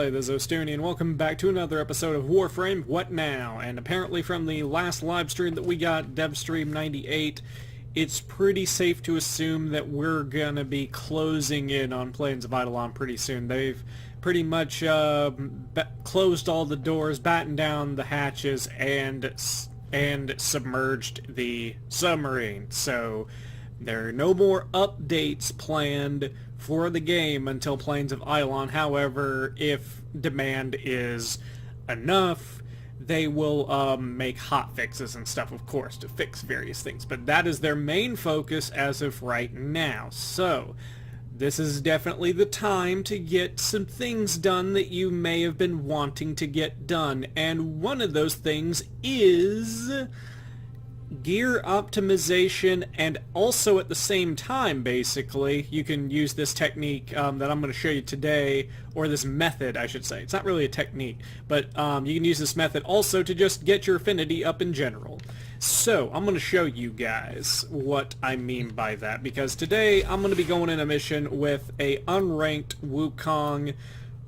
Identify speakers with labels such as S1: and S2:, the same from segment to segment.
S1: Hi, this is Ostuni, and welcome back to another episode of Warframe, What Now? And apparently from the last live stream that we got, Devstream 98, it's pretty safe to assume that we're gonna be closing in on Plains of Eidolon pretty soon. They've pretty much closed all the doors, battened down the hatches, and submerged the submarine. So there are no more updates planned for the game until Plains of Eidolon. However, if demand is enough, they will make hot fixes and stuff, of course, to fix various things. But that is their main focus as of right now. So this is definitely the time to get some things done that you may have been wanting to get done. And one of those things is gear optimization, and also at the same time, basically, you can use this technique that I'm going to show you today, or this method, I should say. It's not really a technique, but you can use this method also to just get your affinity up in general. So, I'm going to show you guys what I mean by that, because today I'm going to be going in a mission with a unranked Wukong,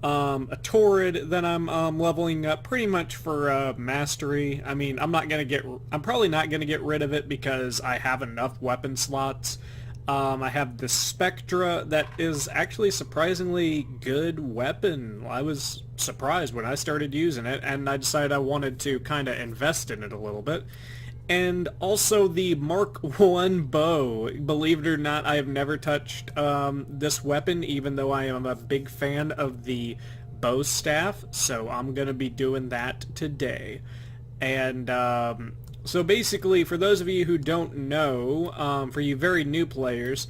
S1: a Torrid that I'm leveling up pretty much for mastery. I mean, I'm probably not gonna get rid of it because I have enough weapon slots. I have the Spectra that is actually a surprisingly good weapon. I was surprised when I started using it, and I decided I wanted to kind of invest in it a little bit. And also the Mark I bow. Believe it or not, I have never touched this weapon, even though I am a big fan of the bow staff, so I'm going to be doing that today. And so basically, for those of you who don't know, for you very new players,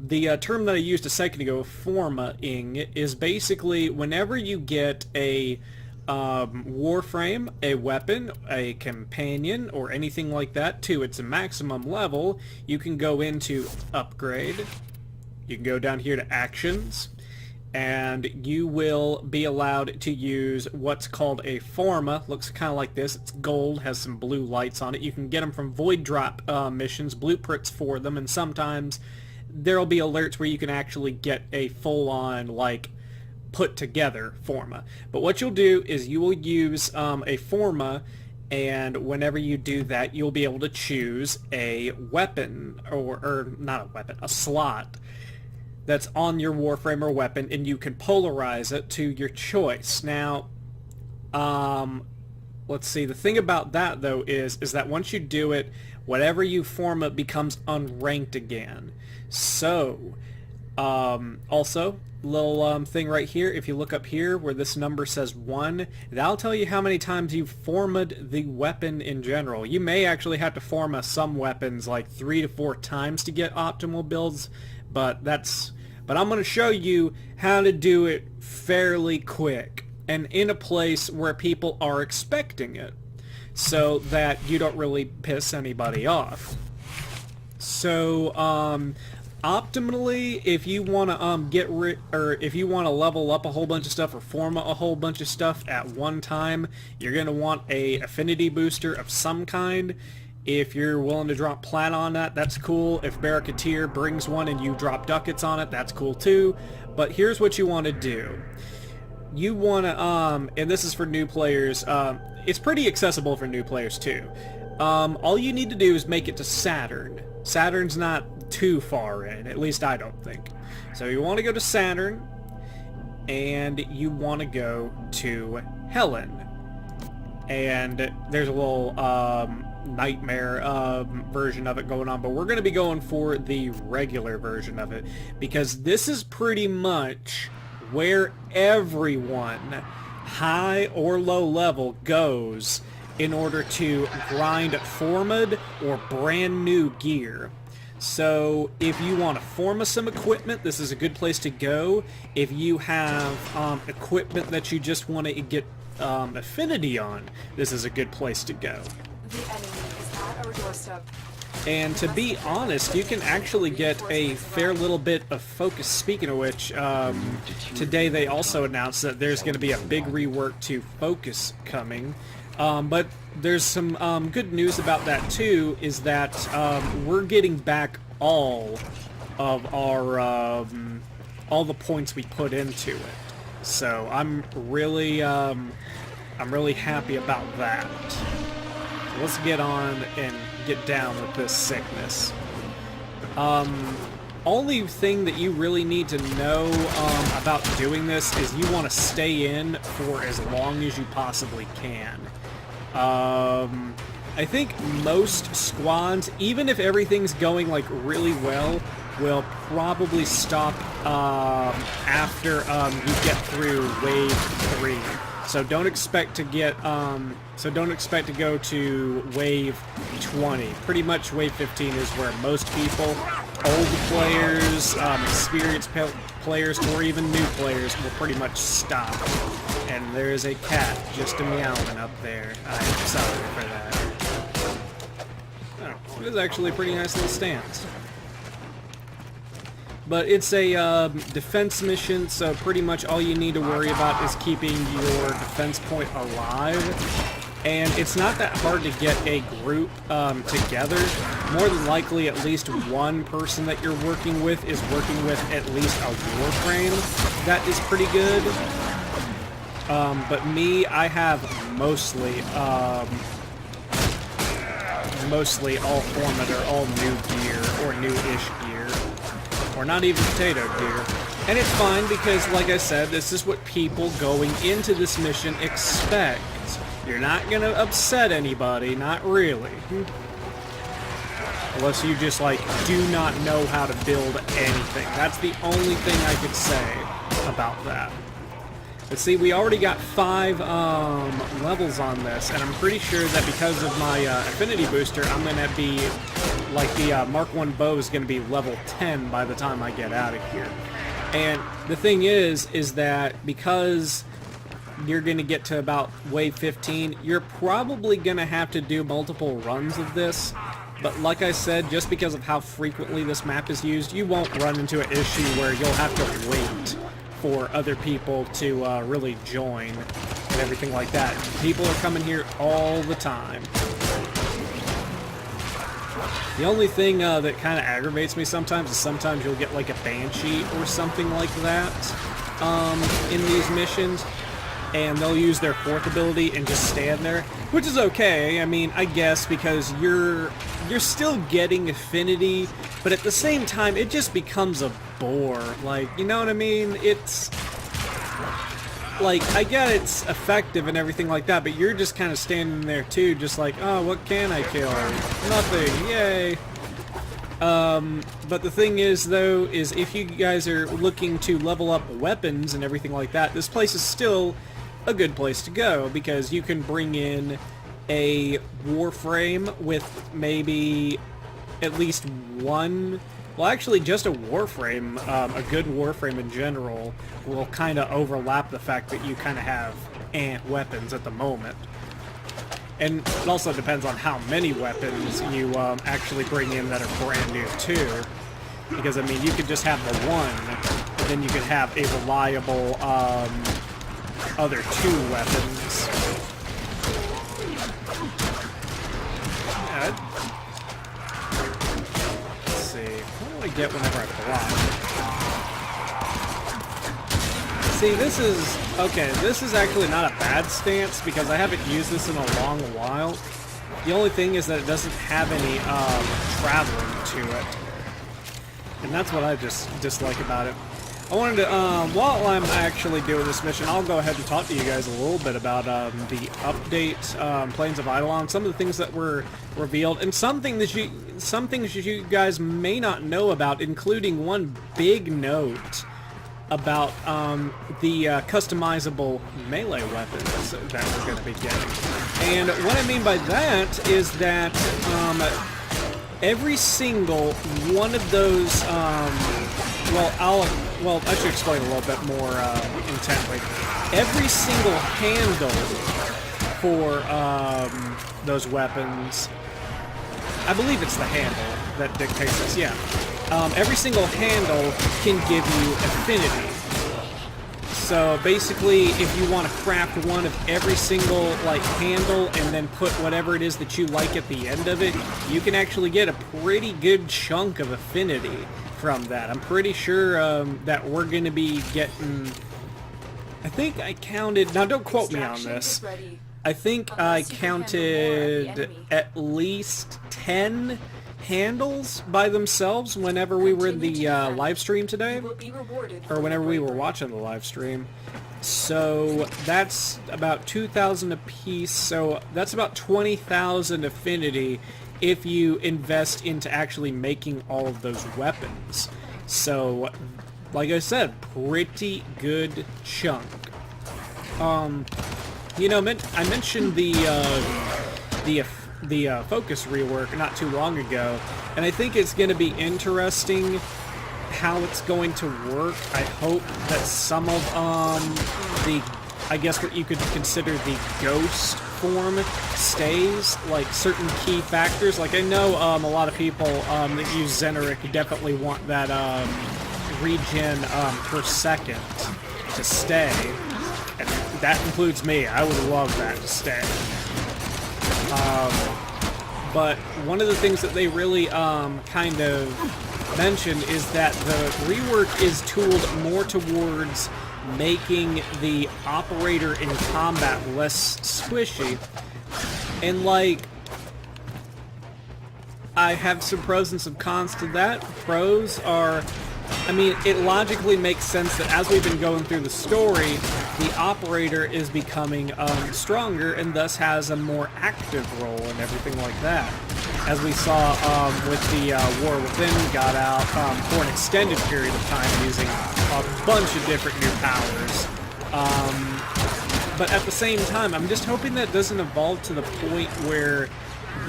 S1: the term that I used a second ago, FORMA'ING, is basically whenever you get a Warframe, a weapon, a companion, or anything like that to its maximum level, you can go into upgrade, you can go down here to actions, and you will be allowed to use what's called a Forma. Looks kind of like this. It's gold, has some blue lights on it. You can get them from void drop missions, blueprints for them, and sometimes there'll be alerts where you can actually get a full-on, like, put together Forma. But what you'll do is you will use a Forma, and whenever you do that, you'll be able to choose a weapon, or not a weapon, a slot that's on your Warframe or weapon, and you can polarize it to your choice. Now, let's see, the thing about that though is that once you do it, whatever you Forma becomes unranked again. So, also, little thing right here, if you look up here where this number says 1, that'll tell you how many times you've formed the weapon in general. You may actually have to forma some weapons like 3 to 4 times to get optimal builds, but I'm going to show you how to do it fairly quick and in a place where people are expecting it, so that you don't really piss anybody off. So optimally, if you want to if you want to level up a whole bunch of stuff or forma a whole bunch of stuff at one time, you're going to want a affinity booster of some kind. If you're willing to drop plat on that, that's cool. If Barracuteer brings one and you drop ducats on it, that's cool too. But here's what you want to do. You want to, and this is for new players, it's pretty accessible for new players too. All you need to do is make it to Saturn. Saturn's not too far in, at least I don't think. So you want to go to Saturn, and you want to go to Helen. And there's a little nightmare version of it going on, but we're going to be going for the regular version of it, because this is pretty much where everyone, high or low level, goes in order to grind formed or brand new gear. So if you want to forma some equipment, this is a good place to go. If you have equipment that you just want to get affinity on, this is a good place to go.
S2: The enemy is at our doorstep.
S1: And to be honest, you can actually get a fair little bit of focus. Speaking of which, today they also announced that there's going to be a big rework to focus coming. But there's some good news about that too, is that we're getting back all of our all the points we put into it. So I'm really happy about that. So let's get on and get down with this sickness. Only thing that you really need to know about doing this is you want to stay in for as long as you possibly can. I think most squads, even if everything's going like really well, will probably stop after you get through wave 3. So don't expect to get to go to wave 20. Pretty much wave 15 is where most people, old players, experienced players, or even new players will pretty much stop. And there's a cat just meowing up there. I'm sorry for that. Oh, it is actually a pretty nice little stance. But it's a defense mission, so pretty much all you need to worry about is keeping your defense point alive. And it's not that hard to get a group together. More than likely, at least one person that you're working with is working with at least a Warframe. That is pretty good. But me, I have mostly all Formatter, all new gear, or new-ish gear. Or not even potato gear. And it's fine because, like I said, this is what people going into this mission expect. You're not gonna upset anybody, not really. Unless you just, like, do not know how to build anything. That's the only thing I could say about that. But see, we already got 5 levels on this, and I'm pretty sure that because of my Affinity booster, I'm gonna be, like, the Mark 1 bow is gonna be level 10 by the time I get out of here. And the thing is that because you're gonna get to about wave 15, you're probably gonna have to do multiple runs of this. But like I said, just because of how frequently this map is used, you won't run into an issue where you'll have to wait for other people to really join and everything like that. People are coming here all the time. The only thing that kind of aggravates me sometimes is sometimes you'll get like a Banshee or something like that in these missions, and they'll use their 4th ability and just stand there, which is okay. I mean, I guess because you're still getting Affinity, but at the same time, it just becomes a bore. Like, you know what I mean? It's like, I get it's effective and everything like that, but you're just kind of standing there too, just like, oh, what can I kill? Nothing, yay. But the thing is, though, is if you guys are looking to level up weapons and everything like that, this place is still a good place to go, because you can bring in a Warframe with maybe at least one, well, actually just a Warframe, a good Warframe in general will kind of overlap the fact that you kind of have ant weapons at the moment. And it also depends on how many weapons you actually bring in that are brand new too. Because, I mean, you could just have the one, but then you could have a reliable other 2 weapons. Yeah, let's see. What do I get whenever I block? See, this is... Okay, this is actually not a bad stance, because I haven't used this in a long while. The only thing is that it doesn't have any traveling to it. And that's what I just dislike about it. I wanted to, while I'm actually doing this mission, I'll go ahead and talk to you guys a little bit about the update, Plains of Eidolon, some of the things that were revealed, and some things you guys may not know about, including one big note about the customizable melee weapons that we're going to be getting. And what I mean by that is that every single one of those, well, I should explain a little bit more intently. Every single handle for those weapons, I believe it's the handle that dictates this, yeah. Every single handle can give you Affinity. So basically, if you want to craft one of every single like handle and then put whatever it is that you like at the end of it, you can actually get a pretty good chunk of Affinity from that. I'm pretty sure that we're going to be getting I think I counted, now don't quote me on
S2: Extraction
S1: this,
S2: is ready.
S1: I think I counted at least 10 handles by themselves whenever we were in the live stream today,
S2: You will be rewarded
S1: or
S2: for
S1: whenever
S2: your
S1: we were
S2: bravery.
S1: watching the live stream. So that's about 2,000 a piece, so that's about 20,000 affinity if you invest into actually making all of those weapons. So, like I said, pretty good chunk. You know, I mentioned the focus rework not too long ago, and I think it's going to be interesting how it's going to work. I hope that some of I guess what you could consider the ghost form stays, like certain key factors. Like I know a lot of people that use Xeneric definitely want that regen per second to stay, and that includes me. I would love that to stay. But one of the things that they really kind of mentioned is that the rework is tooled more towards making the operator in combat less squishy. And like, I have some pros and some cons to that. Pros are, I mean, it logically makes sense that as we've been going through the story, the operator is becoming stronger and thus has a more active role and everything like that. As we saw with the War Within got out for an extended period of time using a bunch of different new powers. But at the same time, I'm just hoping that doesn't evolve to the point where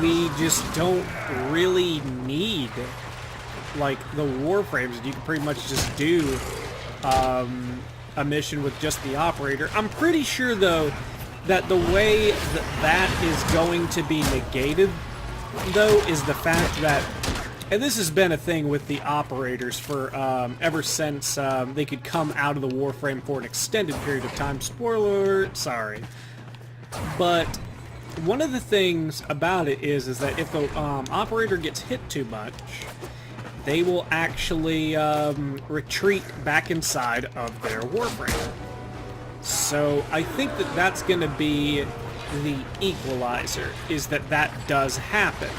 S1: we just don't really need like the Warframes. You can pretty much just do a mission with just the operator. I'm pretty sure though that the way that is going to be negated though is the fact that, and this has been a thing with the operators for ever since they could come out of the Warframe for an extended period of time. Spoiler alert, sorry. But one of the things about it is that if the operator gets hit too much, they will actually retreat back inside of their Warframe. So I think that that's going to be the equalizer, is that that does happen.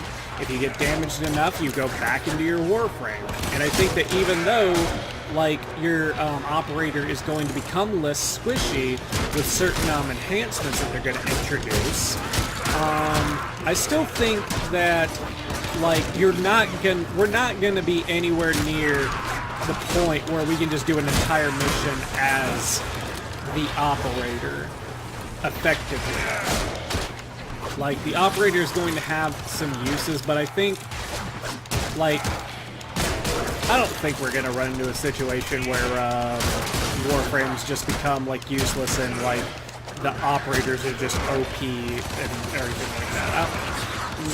S1: If you get damaged enough, you go back into your Warframe. And I think that even though, like, your operator is going to become less squishy with certain enhancements that they're going to introduce, I still think that, like, we're not going to be anywhere near the point where we can just do an entire mission as the operator effectively. Like, the operator is going to have some uses, but I think, like, I don't think we're going to run into a situation where Warframes just become, like, useless and, like, the operators are just OP and everything like that.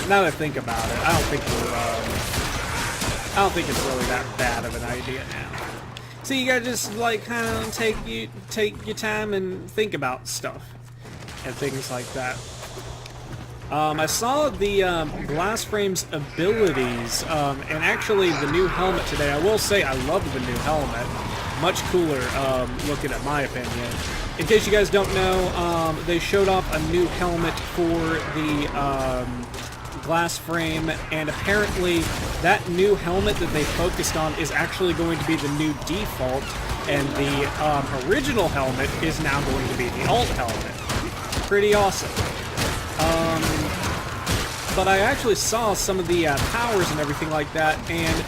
S1: Now that I think about it, I don't think it's really that bad of an idea now. So you gotta just, like, kind of take your time and think about stuff and things like that. I saw the Glassframe's abilities, and actually the new helmet today. I will say I love the new helmet. Much cooler looking, in my opinion. In case you guys don't know, they showed off a new helmet for the Glassframe, and apparently that new helmet that they focused on is actually going to be the new default, and the original helmet is now going to be the alt helmet. Pretty awesome. But I actually saw some of the powers and everything like that, and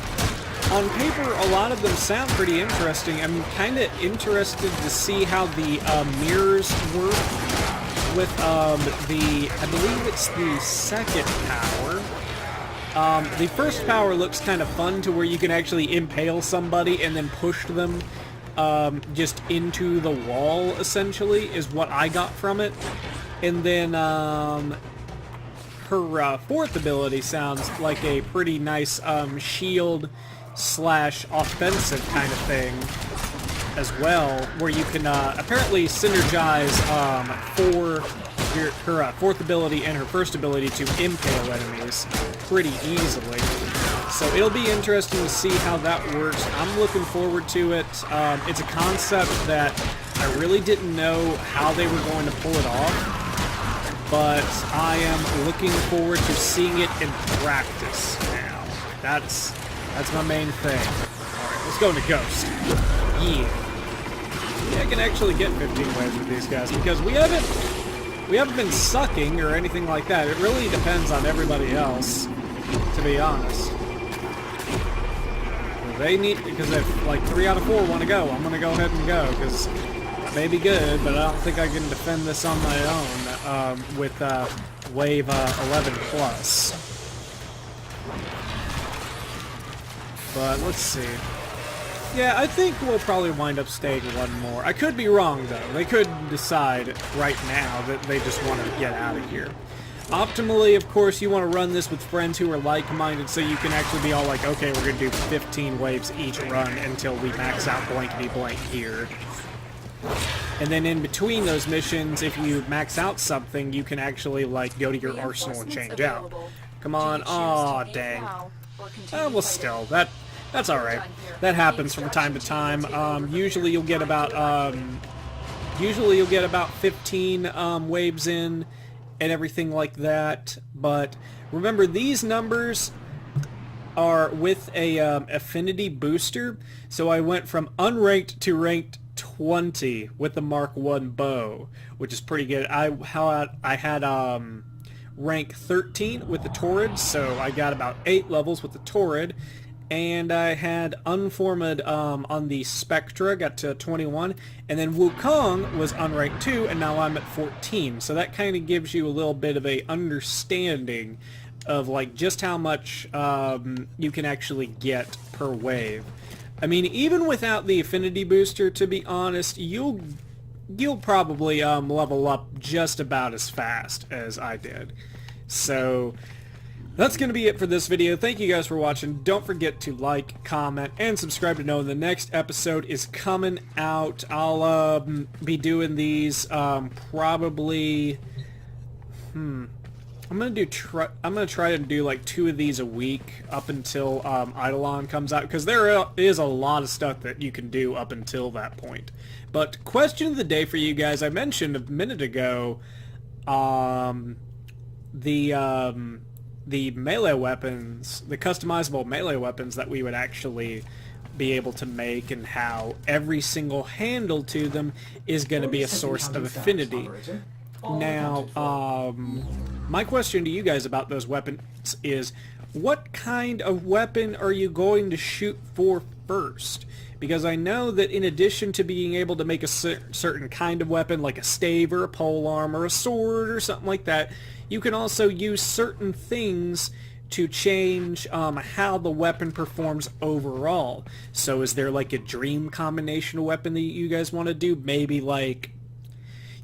S1: on paper, a lot of them sound pretty interesting. I'm kind of interested to see how the mirrors work with I believe it's the second power. The first power looks kind of fun to where you can actually impale somebody and then push them just into the wall, essentially, is what I got from it. And then her fourth ability sounds like a pretty nice shield slash offensive kind of thing as well, where you can apparently synergize her fourth ability and her first ability to impale enemies pretty easily. So it'll be interesting to see how that works. I'm looking forward to it. It's a concept that I really didn't know how they were going to pull it off, but I am looking forward to seeing it in practice now. That's my main thing. Alright, let's go into Ghost. Yeah. I can actually get 15 waves with these guys because we haven't been sucking or anything like that. It really depends on everybody else, to be honest. They need, because if like 3 out of 4 want to go, I'm gonna go ahead and go because it may be good, but I don't think I can defend this on my own with wave 11 plus. But let's see. Yeah, I think we'll probably wind up staying one more. I could be wrong, though. They could decide right now that they just want to get out of here. Optimally, of course, you want to run this with friends who are like-minded so you can actually be all like, okay, we're going to do 15 waves each run until we max out blankety-blank here. And then in between those missions, if you max out something, you can actually, like, go to your arsenal and change out. Come on. Aw, dang. Well, still, that's alright. That happens from time to time. Usually you'll get about 15 waves in and everything like that. But remember, these numbers are with a affinity booster. So I went from unranked to ranked 20 with the Mark 1 bow, which is pretty good. I had rank 13 with the Torrid, so I got about 8 levels with the Torrid. And I had Unformed on the Spectra, got to 21, and then Wukong was unranked 2, and now I'm at 14. So that kind of gives you a little bit of a understanding of like just how much you can actually get per wave. I mean, even without the Affinity booster, to be honest, you'll probably level up just about as fast as I did. So that's going to be it for this video. Thank you guys for watching. Don't forget to like, comment, and subscribe to know when the next episode is coming out. I'll be doing these probably... I'm gonna try to do like 2 of these a week up until Eidolon comes out, because there is a lot of stuff that you can do up until that point. But question of the day for you guys, I mentioned a minute ago, the melee weapons, the customizable melee weapons that we would actually be able to make, and how every single handle to them is going to be a source of affinity. Now, my question to you guys about those weapons is, what kind of weapon are you going to shoot for first? Because I know that in addition to being able to make a certain kind of weapon, like a stave or a polearm or a sword or something like that, you can also use certain things to change how the weapon performs overall. So is there like a dream combination of weapon that you guys want to do? Maybe like,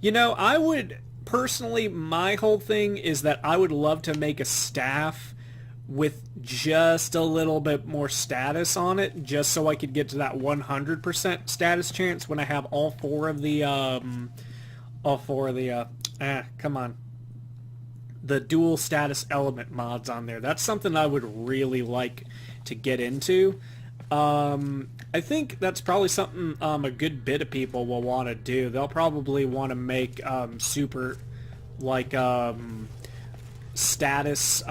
S1: you know, I would personally, my whole thing is that I would love to make a staff with just a little bit more status on it, just so I could get to that 100% status chance when I have all four of the the dual status element mods on there. That's something I would really like to get into. I think that's probably something a good bit of people will want to do. They'll probably want to make super like status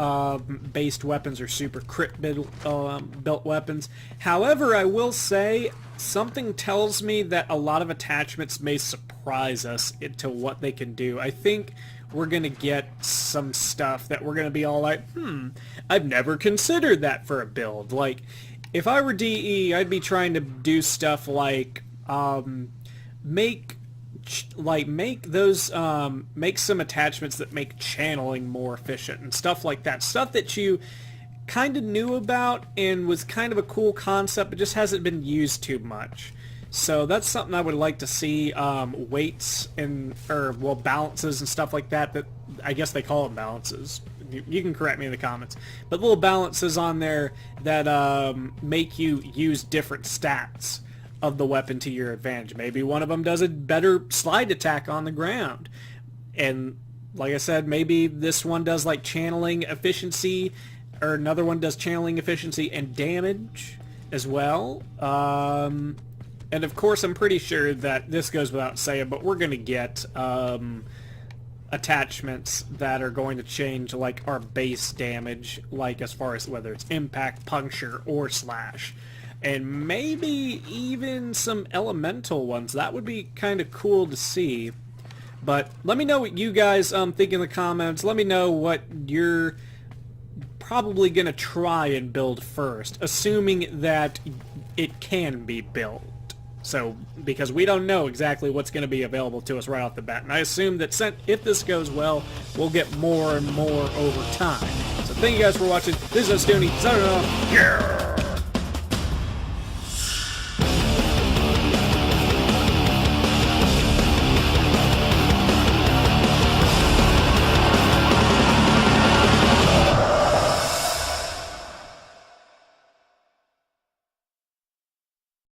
S1: based weapons or super crit built weapons. However, I will say something tells me that a lot of attachments may surprise us into what they can do. I think we're going to get some stuff that we're going to be all like, I've never considered that for a build. Like, if I were DE, I'd be trying to do stuff like make some attachments that make channeling more efficient and stuff like that. Stuff that you kind of knew about and was kind of a cool concept, but just hasn't been used too much. So that's something I would like to see, weights and, balances and stuff like that, that I guess they call them balances. You can correct me in the comments. But little balances on there that make you use different stats of the weapon to your advantage. Maybe one of them does a better slide attack on the ground. And like I said, maybe this one does like channeling efficiency, or another one does channeling efficiency and damage as well. And of course, I'm pretty sure that this goes without saying, but we're going to get attachments that are going to change like our base damage, like as far as whether it's impact, puncture, or slash. And maybe even some elemental ones. That would be kind of cool to see. But let me know what you guys think in the comments. Let me know what you're probably going to try and build first, assuming that it can be built. So, because we don't know exactly what's going to be available to us right off the bat. And I assume that if this goes well, we'll get more and more over time. So thank you guys for watching. This is Ostuni, signing off. Yeah!